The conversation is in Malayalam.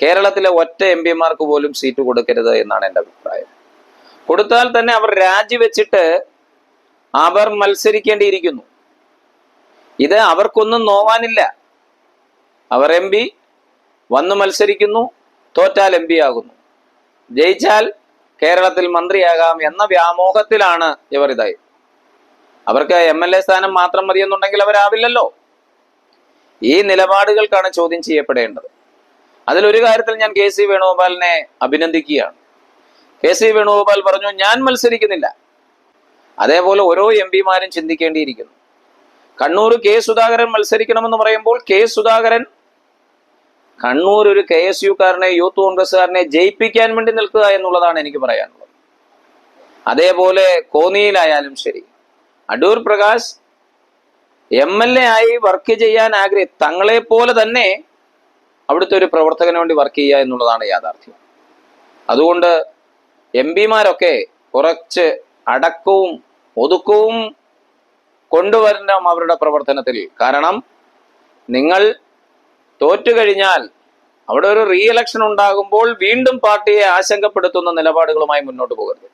കേരളത്തിലെ ഒറ്റ എം പിമാർക്ക് പോലും സീറ്റ് കൊടുക്കരുത് എന്നാണ് എൻ്റെ അഭിപ്രായം. കൊടുത്താൽ തന്നെ അവർ രാജിവെച്ചിട്ട് അവർ മത്സരിക്കേണ്ടിയിരിക്കുന്നു. ഇത് അവർക്കൊന്നും നോവാനില്ല. അവർ എം പി വന്നു മത്സരിക്കുന്നു, തോറ്റാൽ എം പി ആകുന്നു, ജയിച്ചാൽ കേരളത്തിൽ മന്ത്രിയാകാം എന്ന വ്യാമോഹത്തിലാണ് ഇവർ ഇതായി. അവർക്ക് MLA സ്ഥാനം മാത്രം മതിയെന്നുണ്ടെങ്കിൽ അവരാവില്ലല്ലോ. ഈ നിലപാടുകൾക്കാണ് ചോദ്യം ചെയ്യപ്പെടേണ്ടത്. അതിലൊരു കാര്യത്തിൽ ഞാൻ KC വേണുഗോപാലിനെ അഭിനന്ദിക്കുകയാണ്. KC വേണുഗോപാൽ പറഞ്ഞു, ഞാൻ മത്സരിക്കുന്നില്ല. അതേപോലെ ഓരോ എം പിമാരും ചിന്തിക്കേണ്ടിയിരിക്കുന്നു. കണ്ണൂർ K സുധാകരൻ മത്സരിക്കണമെന്ന് പറയുമ്പോൾ സുധാകരൻ കണ്ണൂർ ഒരു KSUക്കാരനെ, യൂത്ത് കോൺഗ്രസ്സുകാരനെ ജയിപ്പിക്കാൻ വേണ്ടി നിൽക്കുക എന്നുള്ളതാണ് എനിക്ക് പറയാനുള്ളത്. അതേപോലെ കോന്നിയിലായാലും ശരി, അടൂർ പ്രകാശ് MLA ആയി വർക്ക് ചെയ്യാൻ തങ്ങളെ പോലെ തന്നെ അവിടുത്തെ ഒരു പ്രവർത്തകന് വേണ്ടി വർക്ക് ചെയ്യുക എന്നുള്ളതാണ് യാഥാർത്ഥ്യം. അതുകൊണ്ട് എം പിമാരൊക്കെ കുറച്ച് അടക്കവും ഒതുക്കവും കൊണ്ടുവരണം അവരുടെ പ്രവർത്തനത്തിൽ. കാരണം നിങ്ങൾ തോറ്റുകഴിഞ്ഞാൽ അവിടെ ഒരു റീ ഇലക്ഷൻ ഉണ്ടാകുമ്പോൾ വീണ്ടും പാർട്ടിയെ ആശങ്കപ്പെടുത്തുന്ന നിലപാടുകളുമായി മുന്നോട്ട് പോകരുത്.